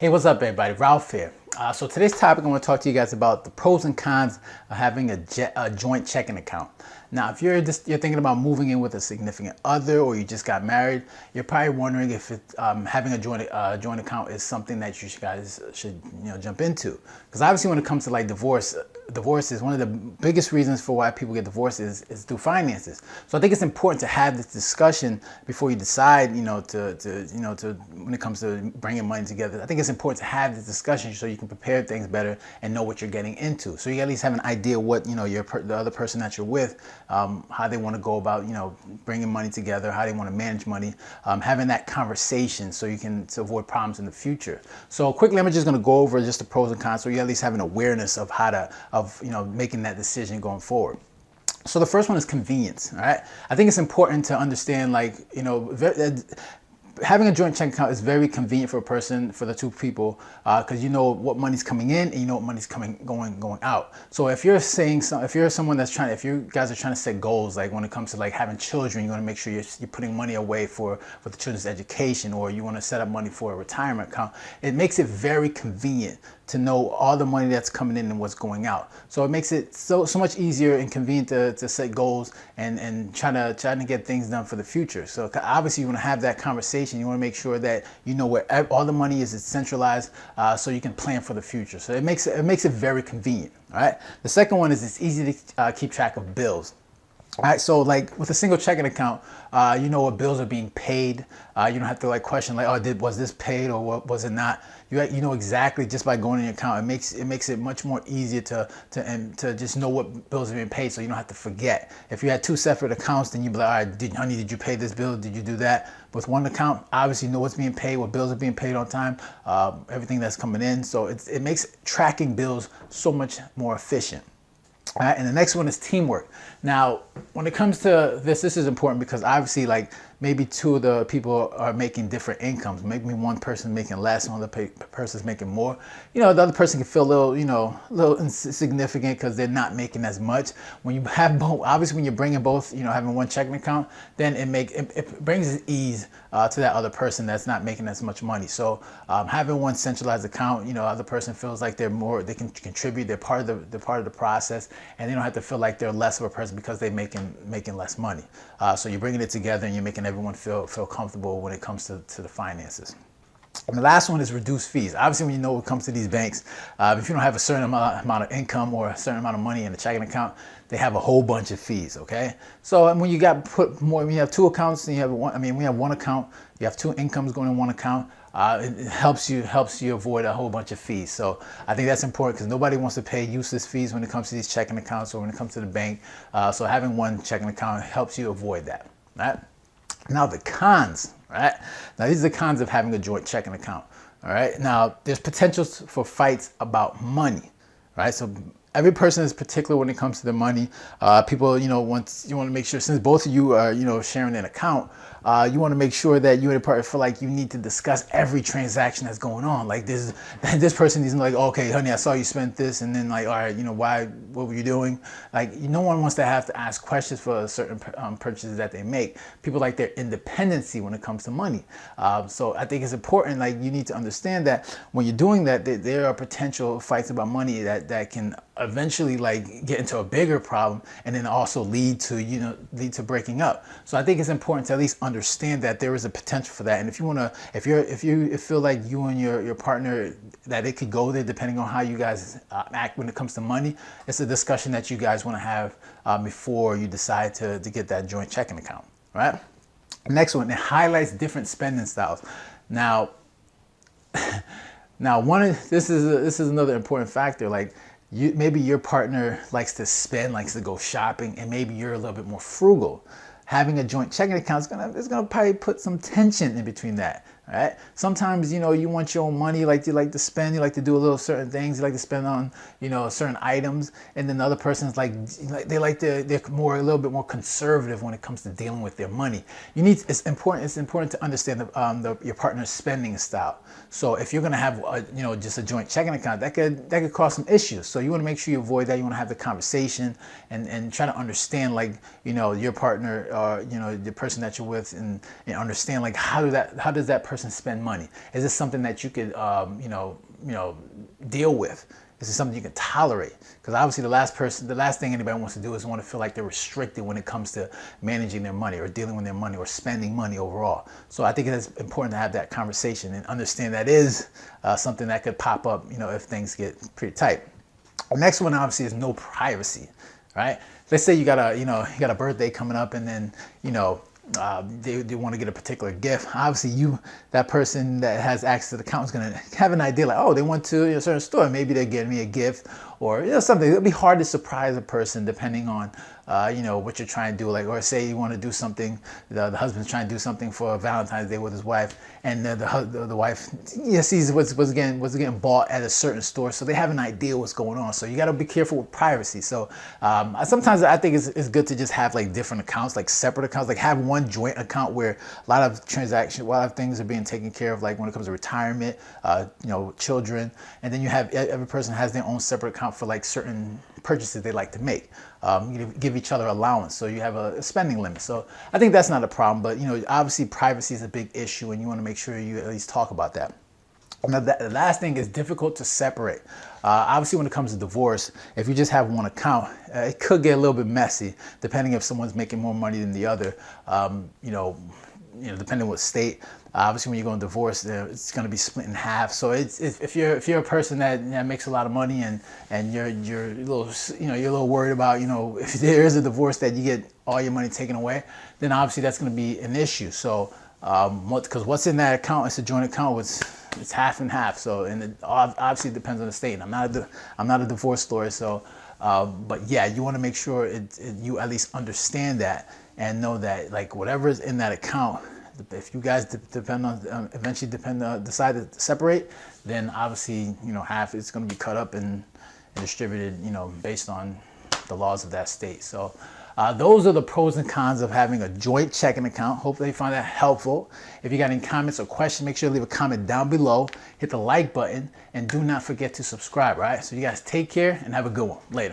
Hey, what's up, everybody? Ralph here. So today's topic, I want to talk to you guys about the pros and cons of having a joint checking account. Now, if you're thinking about moving in with a significant other, or you just got married, you're probably wondering if having a joint account is something that you guys should jump into. Because obviously, when it comes to like divorce is one of the biggest reasons for why people get divorced is through finances. So I think it's important to have this discussion before you decide, to when it comes to bringing money together. I think it's important to have this discussion so you can prepare things better and know what you're getting into. So you at least have an idea what the other person that you're with, how they want to go about bringing money together, how they want to manage money, having that conversation so you can avoid problems in the future. So quickly, I'm just going to go over just the pros and cons so you at least have an awareness of how to making that decision going forward. So the first one is convenience. All right, I think it's important to understand, having a joint checking account is very convenient for a person, for the two people, because you know what money's coming in and you know what money's going out. So if you're someone that's if you guys are trying to set goals, like when it comes to like having children, you want to make sure you're putting money away for the children's education, or you want to set up money for a retirement account. It makes it very convenient to know all the money that's coming in and what's going out. So it makes it so much easier and convenient to set goals and trying to get things done for the future. So obviously you want to have that conversation. You want to make sure that you know where all the money is centralized, so you can plan for the future. So it makes it very convenient. All right. The second one is it's easy to keep track of bills. All right, so like with a single checking account, you know what bills are being paid. You don't have to question was this paid or what was it not? You know exactly just by going in your account. It makes it much more easier to just know what bills are being paid, so you don't have to forget. If you had two separate accounts, then you'd be like, all right, honey, did you pay this bill? Did you do that? With one account, obviously you know what's being paid, what bills are being paid on time, everything that's coming in. So it makes tracking bills so much more efficient. All right, and the next one is teamwork. Now, when it comes to this is important because obviously, like maybe two of the people are making different incomes. Maybe one person making less, one other person's making more. The other person can feel a little insignificant because they're not making as much. When you have both, obviously, when you're bringing both, having one checking account, then it brings ease to that other person that's not making as much money. So having one centralized account, other person feels like they can contribute. They're part of the process, and they don't have to feel like they're less of a person because they're making less money. So you're bringing it together and you're making everyone feel comfortable when it comes to the finances. And the last one is reduced fees. Obviously, when it comes to these banks, if you don't have a certain amount of income or a certain amount of money in a checking account, they have a whole bunch of fees. Okay, so when you when you have two accounts, and you have one. We have one account. You have two incomes going in one account. It helps you avoid a whole bunch of fees. So I think that's important because nobody wants to pay useless fees when it comes to these checking accounts or when it comes to the bank. So having one checking account helps you avoid that. Right? Now the cons. Right? Now these are the cons of having a joint checking account. All right. Now there's potential for fights about money. Right? So every person is particular when it comes to the money. People, you want to make sure, since both of you are, sharing an account, you want to make sure that you and your partner feel like you need to discuss every transaction that's going on. Like this person isn't like, okay, honey, I saw you spent this, and then like, all right, what were you doing? Like, no one wants to have to ask questions for certain purchases that they make. People like their independency when it comes to money. So I think it's important, like you need to understand that when you're doing that, there are potential fights about money that can eventually like get into a bigger problem and then also lead to breaking up. So I think it's important to at least understand that there is a potential for that. And if you feel like you and your partner, that it could go there depending on how you guys act when it comes to money, it's a discussion that you guys want to have before you decide to get that joint checking account. Right? Next one, it highlights different spending styles. Now this is another important factor. Like, maybe your partner likes to spend, likes to go shopping, and maybe you're a little bit more frugal. Having a joint checking account is gonna probably put some tension in between that. Right? Sometimes, you want your own money, you like to spend, you like to do a little certain things, you like to spend on, certain items, and then the other person's they're a little bit more conservative when it comes to dealing with their money. It's important to understand your partner's spending style. So if you're gonna have just a joint checking account, that could cause some issues. So you want to make sure you avoid that. You want to have the conversation and try to understand your partner, the person that you're with, and understand how does that person person spend money? Is this something that you could, deal with? Is it something you can tolerate? Because obviously the last thing anybody wants to do is want to feel like they're restricted when it comes to managing their money or dealing with their money or spending money overall. So I think it is important to have that conversation and understand that is something that could pop up, if things get pretty tight. The next one obviously is no privacy, right? Let's say you got a birthday coming up, and then they want to get a particular gift. Obviously, that person that has access to the account is going to have an idea like, oh, they went to a certain store, maybe they're getting me a gift or something. It'll be hard to surprise a person depending on what you're trying to do. Like, or say you want to do something, the husband's trying to do something for Valentine's Day with his wife, and the wife sees what's getting bought at a certain store, so they have an idea what's going on. So you got to be careful with privacy. So sometimes I think it's good to just have like different accounts, like separate accounts, like have one joint account where a lot of things are being taken care of, like when it comes to retirement, children, and then you have every person has their own separate account for like certain purchases they like to make. You give each other allowance, so you have a spending limit. So I think that's not a problem, but obviously privacy is a big issue, and you want to make sure you at least talk about that. And the last thing is difficult to separate. Obviously, when it comes to divorce, if you just have one account, it could get a little bit messy, depending if someone's making more money than the other. Depending on what state. Obviously, when you're going to divorce, it's going to be split in half. So if you're a person that makes a lot of money and you're a little worried about if there is a divorce that you get all your money taken away, then obviously that's going to be an issue. So because what's in that account, it's a joint account. It's half and half. So and obviously it depends on the state. I'm not a divorce lawyer, so but yeah, you want to make sure you at least understand that and know that like whatever is in that account, if you guys eventually decide to separate, then obviously half is going to be cut up and distributed based on the laws of that state. So those are the pros and cons of having a joint checking account. Hopefully you find that helpful. If you got any comments or questions, make sure to leave a comment down below, hit the like button, and do not forget to subscribe, all right? So you guys take care and have a good one. Later.